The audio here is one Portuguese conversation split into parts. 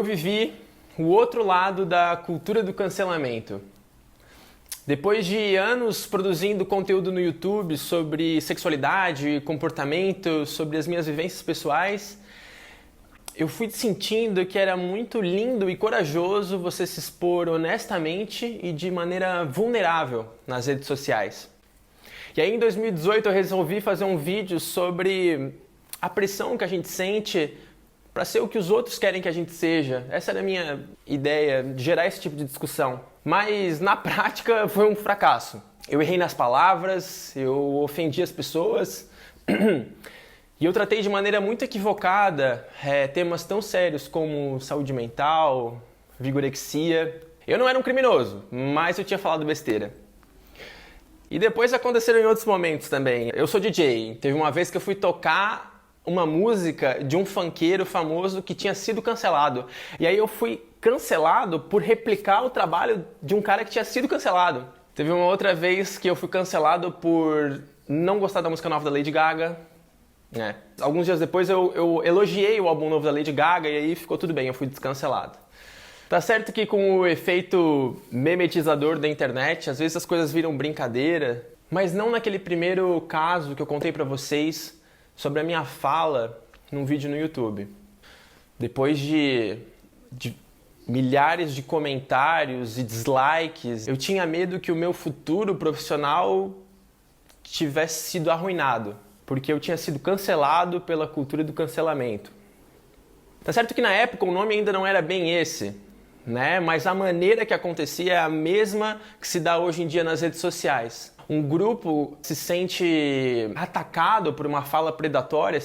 eu vivi o outro lado da cultura do cancelamento. Depois de anos produzindo conteúdo no YouTube sobre sexualidade, comportamento, sobre as minhas vivências pessoais, eu fui sentindo que era muito lindo e corajoso você se expor honestamente e de maneira vulnerável nas redes sociais. E aí em 2018 eu resolvi fazer um vídeo sobre a pressão que a gente sente para ser o que os outros querem que a gente seja. Essa era a minha ideia, de gerar esse tipo de discussão. Mas na prática foi um fracasso. Eu errei nas palavras, eu ofendi as pessoas e eu tratei de maneira muito equivocada temas tão sérios como saúde mental, vigorexia. Eu não era um criminoso, mas eu tinha falado besteira. E depois aconteceram em outros momentos também. Eu sou DJ, teve uma vez que eu fui tocar uma música de um funkeiro famoso que tinha sido cancelado. E aí eu fui cancelado por replicar o trabalho de um cara que tinha sido cancelado. Teve uma outra vez que eu fui cancelado por não gostar da música nova da Lady Gaga. Alguns dias depois eu elogiei o álbum novo da Lady Gaga e aí ficou tudo bem, eu fui descancelado. Tá certo que com o efeito memetizador da internet, às vezes as coisas viram brincadeira, mas não naquele primeiro caso que eu contei pra vocês sobre a minha fala num vídeo no YouTube. Depois de milhares de comentários e dislikes, eu tinha medo que o meu futuro profissional tivesse sido arruinado, porque eu tinha sido cancelado pela cultura do cancelamento. Tá certo que na época o nome ainda não era bem esse, né? Mas a maneira que acontecia é a mesma que se dá hoje em dia nas redes sociais. Um grupo se sente atacado por uma fala predatória,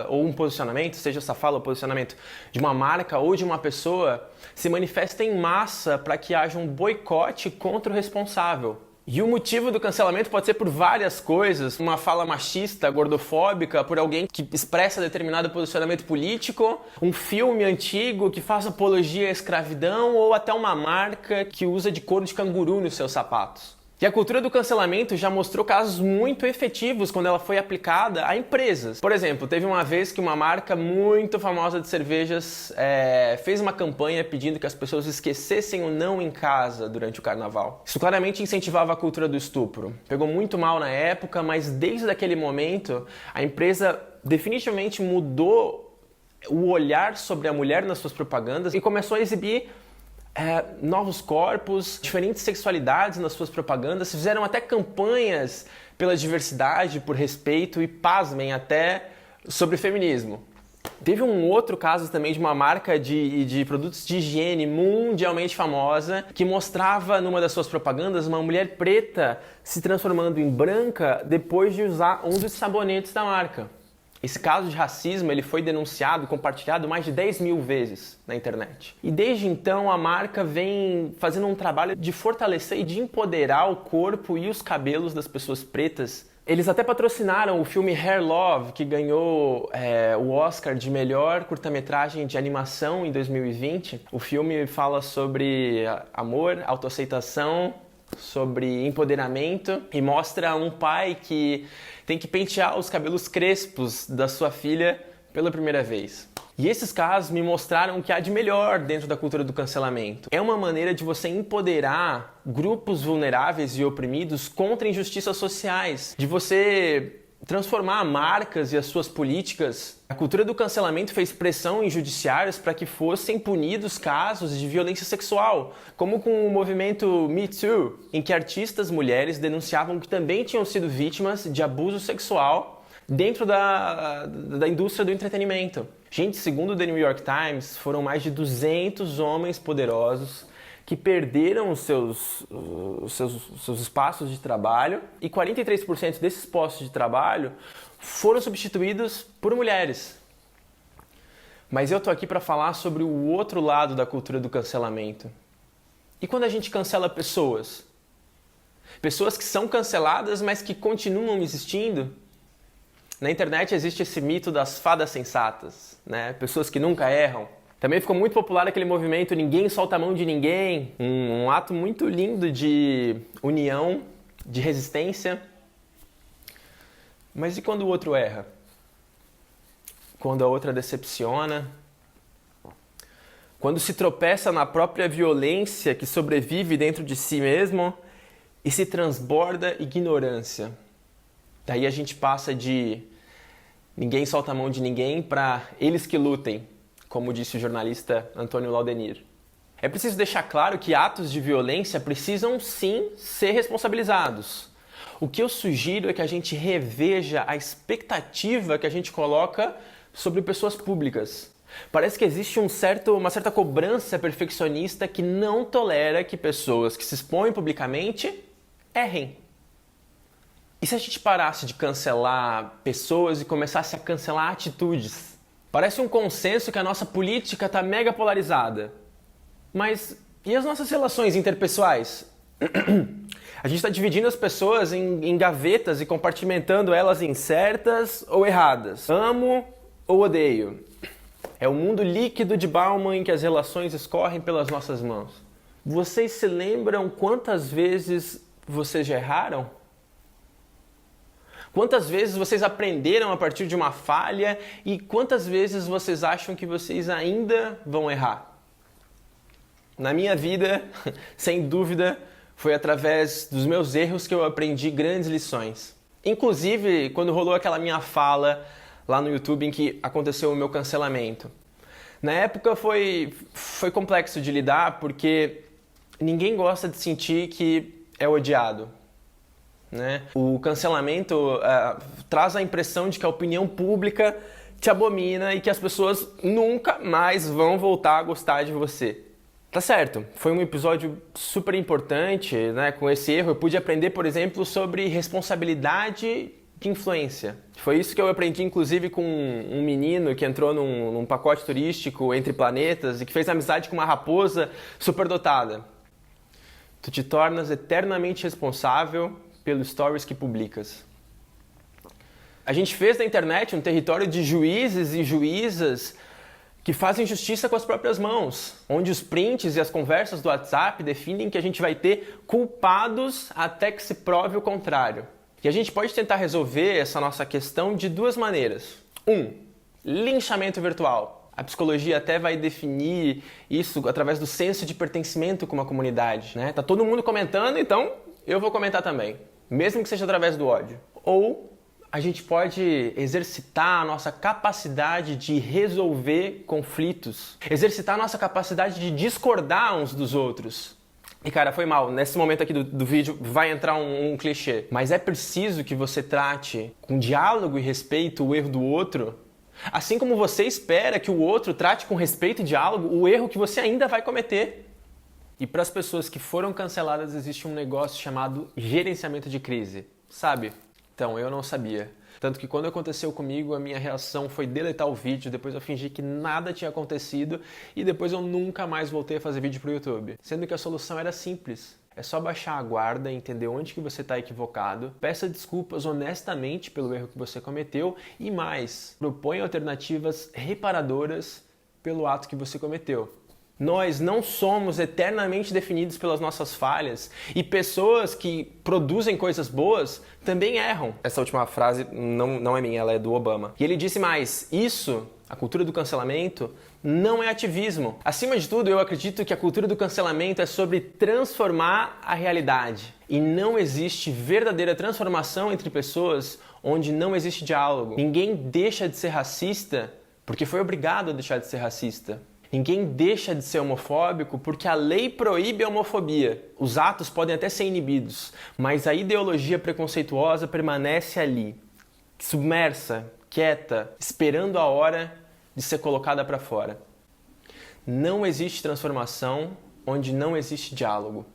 ou um posicionamento, seja essa fala ou posicionamento de uma marca ou de uma pessoa, se manifesta em massa para que haja um boicote contra o responsável. E o motivo do cancelamento pode ser por várias coisas, uma fala machista, gordofóbica, por alguém que expressa determinado posicionamento político, um filme antigo que faz apologia à escravidão ou até uma marca que usa de couro de canguru nos seus sapatos. E a cultura do cancelamento já mostrou casos muito efetivos quando ela foi aplicada a empresas. Por exemplo, teve uma vez que uma marca muito famosa de cervejas fez uma campanha pedindo que as pessoas esquecessem o não em casa durante o carnaval. Isso claramente incentivava a cultura do estupro. Pegou muito mal na época, mas desde aquele momento a empresa definitivamente mudou o olhar sobre a mulher nas suas propagandas e começou a exibir novos corpos, diferentes sexualidades nas suas propagandas, fizeram até campanhas pela diversidade, por respeito e, pasmem, até sobre feminismo. Teve um outro caso também de uma marca de produtos de higiene mundialmente famosa que mostrava numa das suas propagandas uma mulher preta se transformando em branca depois de usar um dos sabonetes da marca. Esse caso de racismo ele foi denunciado e compartilhado mais de 10 mil vezes na internet. E desde então a marca vem fazendo um trabalho de fortalecer e de empoderar o corpo e os cabelos das pessoas pretas. Eles até patrocinaram o filme Hair Love, que ganhou o Oscar de melhor curta-metragem de animação em 2020. O filme fala sobre amor, autoaceitação, sobre empoderamento e mostra um pai que tem que pentear os cabelos crespos da sua filha pela primeira vez. E esses casos me mostraram o que há de melhor dentro da cultura do cancelamento. É uma maneira de você empoderar grupos vulneráveis e oprimidos contra injustiças sociais, de você transformar marcas e as suas políticas. A cultura do cancelamento fez pressão em judiciários para que fossem punidos casos de violência sexual, como com o movimento Me Too, em que artistas mulheres denunciavam que também tinham sido vítimas de abuso sexual dentro da indústria do entretenimento. Gente, segundo o The New York Times, foram mais de 200 homens poderosos que perderam os seus espaços de trabalho e 43% desses postos de trabalho foram substituídos por mulheres. Mas eu tô aqui para falar sobre o outro lado da cultura do cancelamento. E quando a gente cancela pessoas? Pessoas que são canceladas, mas que continuam existindo? Na internet existe esse mito das fadas sensatas, né? Pessoas que nunca erram. Também ficou muito popular aquele movimento Ninguém Solta a Mão de Ninguém, um ato muito lindo de união, de resistência. Mas e quando o outro erra? Quando a outra decepciona? quando se tropeça na própria violência que sobrevive dentro de si mesmo e se transborda ignorância. Daí a gente passa de ninguém solta a mão de ninguém para eles que lutem, como disse o jornalista Antônio Laudenir. É preciso deixar claro que atos de violência precisam sim ser responsabilizados. O que eu sugiro é que a gente reveja a expectativa que a gente coloca sobre pessoas públicas. Parece que existe uma certa cobrança perfeccionista que não tolera que pessoas que se expõem publicamente errem. E se a gente parasse de cancelar pessoas e começasse a cancelar atitudes? Parece um consenso que a nossa política está mega polarizada. Mas e as nossas relações interpessoais? A gente está dividindo as pessoas em gavetas e compartimentando elas em certas ou erradas. Amo ou odeio. É o mundo líquido de Bauman em que as relações escorrem pelas nossas mãos. Vocês se lembram quantas vezes vocês já erraram? Quantas vezes vocês aprenderam a partir de uma falha e quantas vezes vocês acham que vocês ainda vão errar? Na minha vida, sem dúvida, foi através dos meus erros que eu aprendi grandes lições. Inclusive, quando rolou aquela minha fala lá no YouTube em que aconteceu o meu cancelamento. Na época foi complexo de lidar porque ninguém gosta de sentir que é odiado, né? O cancelamento traz a impressão de que a opinião pública te abomina e que as pessoas nunca mais vão voltar a gostar de você. Tá certo, foi um episódio super importante, né? Com esse erro eu pude aprender, por exemplo, sobre responsabilidade de influência. Foi isso que eu aprendi, inclusive, com um menino que entrou num pacote turístico entre planetas e que fez amizade com uma raposa superdotada. Tu te tornas eternamente responsável pelos stories que publicas. A gente fez da internet um território de juízes e juízas que fazem justiça com as próprias mãos, onde os prints e as conversas do WhatsApp definem que a gente vai ter culpados até que se prove o contrário. E a gente pode tentar resolver essa nossa questão de duas maneiras. Linchamento virtual. A psicologia até vai definir isso através do senso de pertencimento com uma comunidade, né? Tá todo mundo comentando, então eu vou comentar também, mesmo que seja através do ódio. Ou a gente pode exercitar a nossa capacidade de resolver conflitos, exercitar a nossa capacidade de discordar uns dos outros. E cara, foi mal, nesse momento aqui do vídeo vai entrar um clichê, mas é preciso que você trate com diálogo e respeito o erro do outro, assim como você espera que o outro trate com respeito e diálogo o erro que você ainda vai cometer. E para as pessoas que foram canceladas existe um negócio chamado gerenciamento de crise, sabe? Então, eu não sabia. Tanto que quando aconteceu comigo, a minha reação foi deletar o vídeo, depois eu fingi que nada tinha acontecido e depois eu nunca mais voltei a fazer vídeo pro YouTube. Sendo que a solução era simples. É só baixar a guarda, entender onde que você está equivocado, peça desculpas honestamente pelo erro que você cometeu e mais, proponha alternativas reparadoras pelo ato que você cometeu. Nós não somos eternamente definidos pelas nossas falhas e pessoas que produzem coisas boas também erram. Essa última frase não é minha, ela é do Obama. E ele disse mais, a cultura do cancelamento, não é ativismo. Acima de tudo, eu acredito que a cultura do cancelamento é sobre transformar a realidade. E não existe verdadeira transformação entre pessoas onde não existe diálogo. Ninguém deixa de ser racista porque foi obrigado a deixar de ser racista. Ninguém deixa de ser homofóbico porque a lei proíbe a homofobia. Os atos podem até ser inibidos, mas a ideologia preconceituosa permanece ali, submersa, quieta, esperando a hora de ser colocada para fora. Não existe transformação onde não existe diálogo.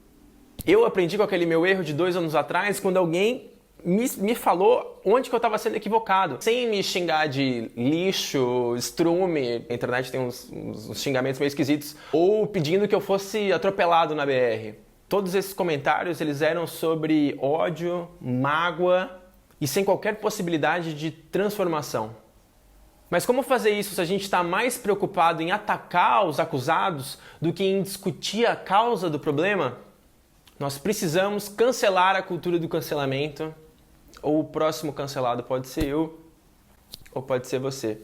Eu aprendi com aquele meu erro de 2 anos atrás quando alguém me falou onde que eu estava sendo equivocado, sem me xingar de lixo, estrume, a internet tem uns xingamentos meio esquisitos, ou pedindo que eu fosse atropelado na BR. Todos esses comentários eles eram sobre ódio, mágoa e sem qualquer possibilidade de transformação. Mas como fazer isso se a gente está mais preocupado em atacar os acusados do que em discutir a causa do problema? Nós precisamos cancelar a cultura do cancelamento, ou o próximo cancelado pode ser eu, ou pode ser você.